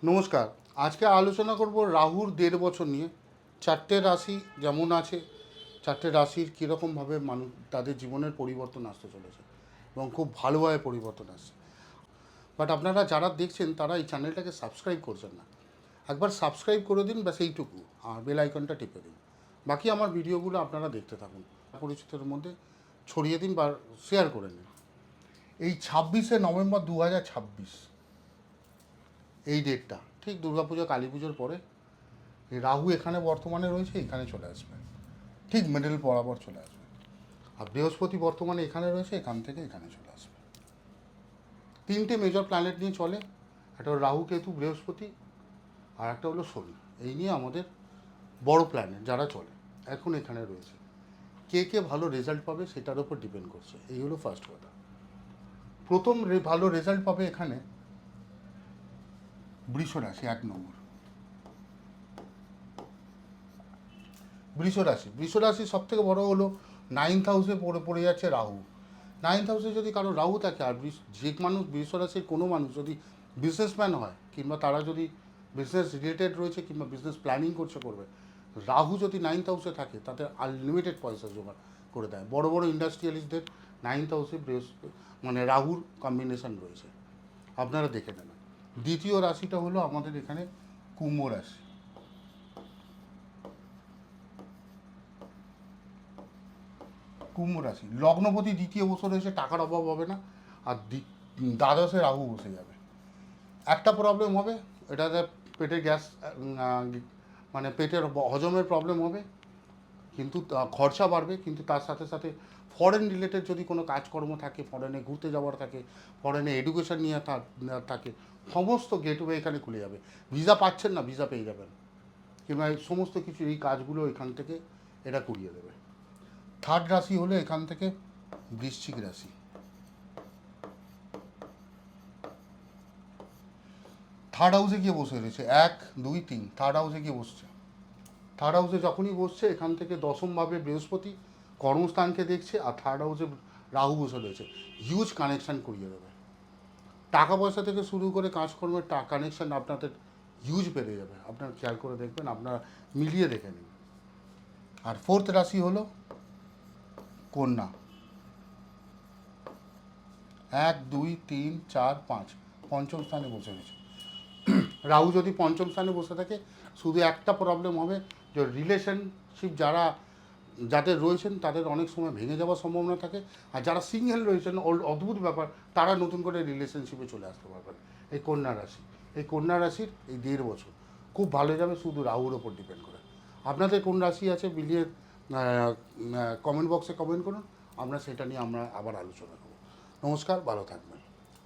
নমস্কার। আজকে আলোচনা করব রাহুর ১.৫ বছর নিয়ে। ৪টে রাশি যেমন আছে, ৪টে রাশির কীরকমভাবে মানুষ তাদের জীবনের পরিবর্তন আসতে চলেছে এবং খুব ভালোভাবে পরিবর্তন আসছে। বাট আপনারা যারা দেখছেন তারা এই চ্যানেলটাকে সাবস্ক্রাইব করছেন না। একবার সাবস্ক্রাইব করে দিন, ব্যাস এইটুকু, আর বেল আইকনটা টিপে দিন। বাকি আমার ভিডিওগুলো আপনারা দেখতে থাকুন, পরিচিতের মধ্যে ছড়িয়ে দিন বা শেয়ার করে নিন। এই ২৬শে নভেম্বর ২০২৬ এই ডেটটা ঠিক দুর্গাপুজো কালী পুজোর পরে এই রাহু এখানে বর্তমানে রয়েছে, এখানে চলে আসবে, ঠিক মিডল বরাবর চলে আসবে। আর বৃহস্পতি বর্তমানে এখানে রয়েছে, এখান থেকে এখানে চলে আসবে। 3টে মেজর প্ল্যানেট নিয়ে চলে, একটা হলো রাহু, কেতু, বৃহস্পতি, আর একটা হলো শনি। এই নিয়ে আমাদের বড় প্ল্যানেট যারা চলে এখন এখানে রয়েছে। কে কে ভালো রেজাল্ট পাবে সেটার উপর ডিপেন্ড করছে। এই হলো ফার্স্ট কথা। প্রথম ভালো রেজাল্ট পাবে এখানে বৃষ রাশি, 1 নম্বর বৃষ রাশি। বৃষ রাশির সব থেকে বড়ো হলো 9th হাউসে পড়ে যাচ্ছে রাহু। 9th হাউসে যদি কারো রাহু থাকে, আর যে মানুষ বৃষ রাশির কোনো মানুষ যদি বিজনেসম্যান হয়, কিংবা তারা যদি বিজনেস রিলেটেড রয়েছে কিংবা বিজনেস প্ল্যানিং করবে, রাহু যদি 9th হাউসে থাকে তাদের আনলিমিটেড পয়সা জোগাড় করে দেয়। বড় বড় ইন্ডাস্ট্রিয়ালিস্টদের 9th হাউসে মানে রাহুর কম্বিনেশন রয়েছে, আপনারা দেখে নেন। দ্বিতীয় রাশিটা হলো আমাদের এখানে কুম্ভ রাশি। কুম্ভ রাশি লগ্নপতি দ্বিতীয় বছর এসে টাকার অভাব হবে না, আর দ্বাদশে রাহু বসে যাবে। একটা প্রবলেম হবে, এটাতে পেটের গ্যাস, মানে পেটের হজমের প্রবলেম হবে, কিন্তু খরচা বাড়বে। কিন্তু তার সাথে সাথে ফরেন রিলেটেড যদি কোনো কাজকর্ম থাকে, ফরেনে ঘুরতে যাওয়ার থাকে, ফরেনে এডুকেশন নিয়ে থাকে, সমস্ত গেটওয়ে এখানে খুলে যাবে। ভিসা পাচ্ছেন না, ভিসা পেয়ে যাবেন, কিংবা সমস্ত কিছু এই কাজগুলো এখান থেকে এটা করিয়ে দেবে। থার্ড রাশি হলো এখান থেকে বৃশ্চিক রাশি। থার্ড হাউসে গিয়ে বসে রয়েছে, 1, 2, 3, থার্ড হাউসে গিয়ে বসছে। থার্ড হাউসে যখনই বসছে, এখান থেকে দশমভাবে বৃহস্পতি কর্মস্থানকে দেখছে, আর থার্ড হাউসে রাহু বসে রয়েছে। হিউজ কানেকশান করিয়ে দেবে। টাকা পয়সা থেকে শুরু করে কাজকর্মের কানেকশান আপনাদের হিউজ বেড়ে যাবে। আপনারা খেয়াল করে দেখবেন, আপনারা মিলিয়ে দেখে নিন। আর ফোর্থ রাশি হলো কন্যা। 1, 2, 3, 4, 5 পঞ্চম স্থানে বসে রয়েছে। রাহু যদি পঞ্চম স্থানে বসে থাকে, শুধু একটা প্রবলেম হবে, যে রিলেশনশিপ যাদের রয়েছেন তাদের অনেক সময় ভেঙে যাওয়ার সম্ভাবনা থাকে। আর যারা সিঙ্গেল রয়েছেন, অদ্ভুত ব্যাপার, তারা নতুন করে রিলেশনশিপে চলে আসতে পারবেন। এই কন্যা রাশি, এই কন্যা রাশির এই 1.5 বছর খুব ভালো যাবে, শুধু রাহুর ওপর ডিপেন্ড করে। আপনাদের কোন রাশি আছে মিলিয়ে কমেন্ট বক্সে কমেন্ট করুন, আমরা সেটা নিয়ে আমরা আবার আলোচনা করব। নমস্কার, ভালো থাকবেন।